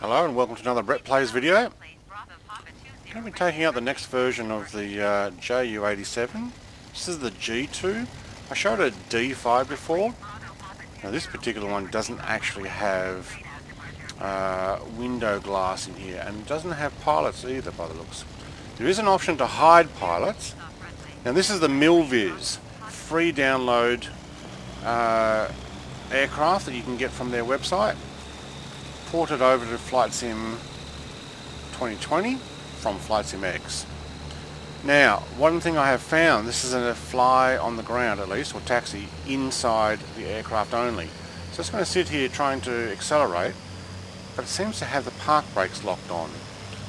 Hello and welcome to another Brett Plays video. I'm going to be taking out the next version of the Ju-87. This is the G2. I showed a D5 before. Now this particular one doesn't actually have window glass in here, and it doesn't have pilots either by the looks. There is an option to hide pilots. Now this is the Milviz free download aircraft that you can get from their website, ported over to Flight Sim 2020 from Flight Sim X. Now, one thing I have found, this is a fly on the ground at least, or taxi, inside the aircraft only. So it's going to sit here trying to accelerate, but it seems to have the park brakes locked on.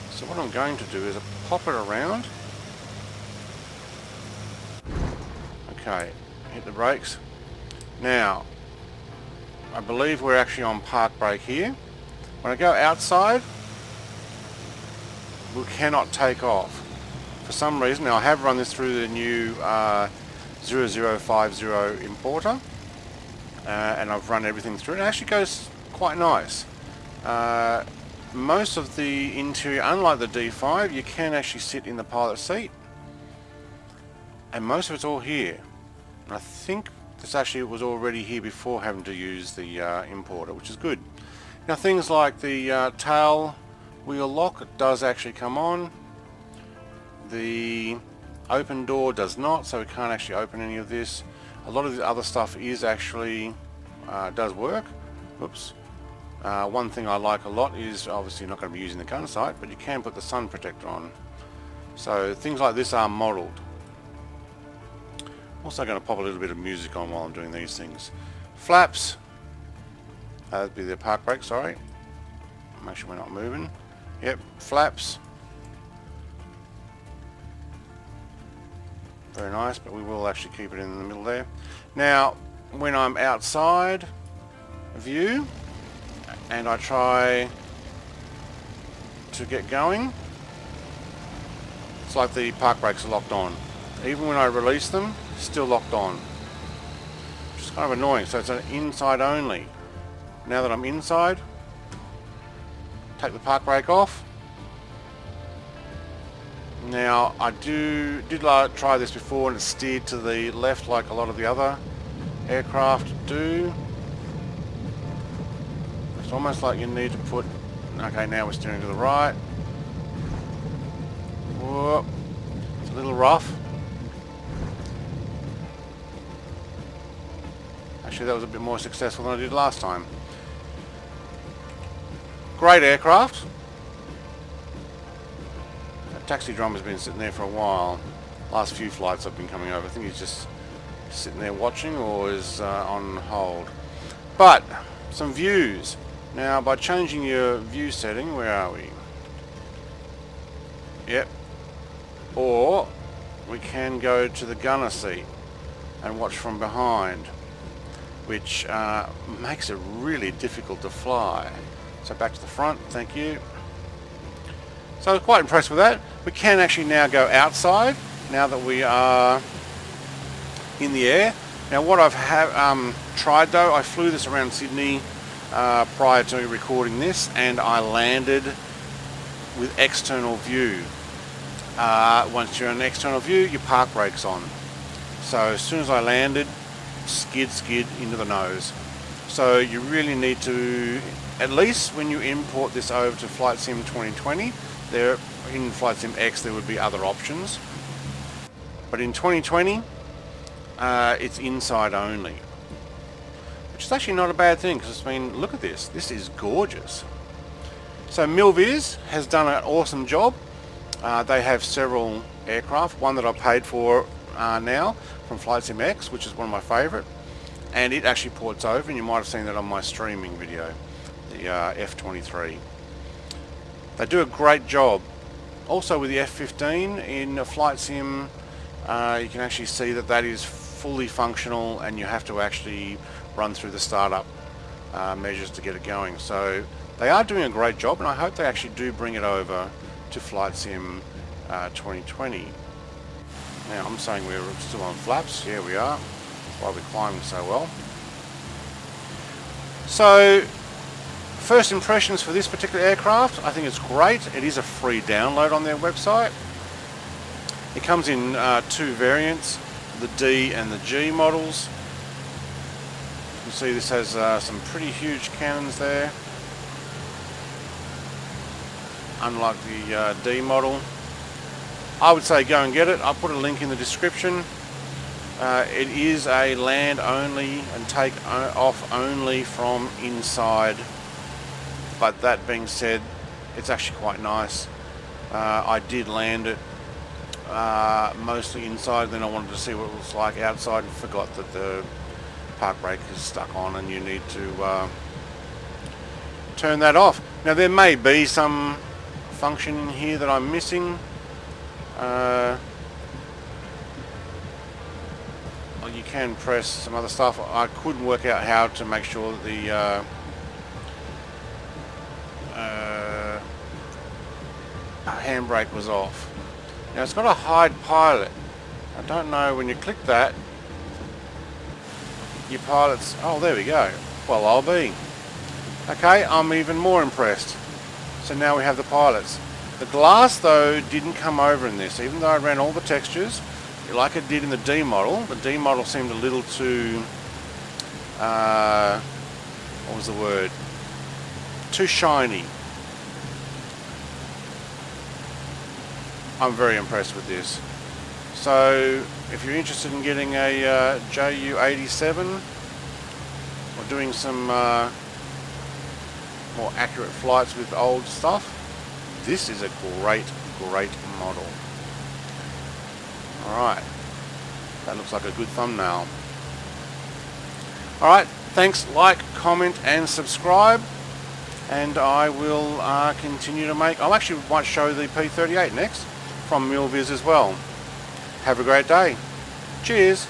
So what I'm going to do is pop it around. Okay, hit the brakes. Now, I believe we're actually on park brake here. When I go outside, we cannot take off. For some reason, now I have run this through the new 0050 importer, and I've run everything through, and it actually goes quite nice. Most of the interior, unlike the D5, you can actually sit in the pilot seat, and most of it's all here. And I think this actually was already here before having to use the importer, which is good. Now things like the tail wheel lock, it does actually come on. The open door does not, so we can't actually open any of this. A lot of the other stuff is actually does work. Oops. One thing I like a lot is, obviously you're not going to be using the gun sight, but you can put the sun protector on. So things like this are modelled. Also going to pop a little bit of music on while I'm doing these things. Flaps. That'd be the park brake, sorry. Make sure we're not moving. Yep, flaps. Very nice, but we will actually keep it in the middle there. Now, when I'm outside view and I try to get going, it's like the park brakes are locked on. Even when I release them, still locked on. Which is kind of annoying, so it's an inside only. Now that I'm inside, take the park brake off. Now I did try this before and it steered to the left like a lot of the other aircraft do. It's almost like you need to put, okay, now we're steering to the right. Whoop. It's a little rough. Actually that was a bit more successful than I did last time. Great aircraft. That taxi drummer's been sitting there for a while. Last few flights I've been coming over. I think he's just sitting there watching or is on hold. But some views. Now by changing your view setting, where are we? Yep. Or we can go to the gunner seat and watch from behind, which makes it really difficult to fly. So back to the front, thank you. So I was quite impressed with that. We can actually now go outside now that we are in the air. Now what I've tried though, I flew this around Sydney prior to recording this, and I landed with external view. Once you're in external view, your park brake's on. So as soon as I landed, skid into the nose. So you really need to, at least when you import this over to Flight Sim 2020, there in Flight Sim X there would be other options, but in 2020 it's inside only, which is actually not a bad thing, because I mean, look at this is gorgeous. So Milviz has done an awesome job. They have several aircraft, one that I paid for now from Flight Sim X, which is one of my favourite, and it actually ports over, and you might have seen that on my streaming video, the F23. They do a great job. Also with the F15 in Flight Sim, you can actually see that that is fully functional, and you have to actually run through the startup measures to get it going. So they are doing a great job, and I hope they actually do bring it over to Flight Sim 2020. Now I'm saying we're still on flaps. Here we are. That's why we're climbing so well. So First impressions for this particular aircraft, I think it's great. It is a free download on their website. It comes in 2 variants, the D and the G models. You can see this has some pretty huge cannons there, unlike the D model. I would say go and get it. I'll put a link in the description. It is a land only and take off only from inside, but that being said, it's actually quite nice. I did land it mostly inside, then I wanted to see what it was like outside and forgot that the park brake is stuck on and you need to turn that off. Now there may be some function in here that I'm missing. Well, you can press some other stuff. I couldn't work out how to make sure that the handbrake was off. Now it's got a hide pilot. I don't know, when you click that, your pilot's... oh, there we go. Well, I'll be. Okay, I'm even more impressed. So now we have the pilots. The glass, though, didn't come over in this. Even though I ran all the textures, like it did in the D model, the D model seemed a little too... what was the word? Too shiny. I'm very impressed with this. So if you're interested in getting a JU87 or doing some more accurate flights with old stuff, this is a great model. Alright, that looks like a good thumbnail. Alright, thanks, like, comment and subscribe, and I will continue to make... I actually might show the P38 next from Milviz as well. Have a great day. Cheers.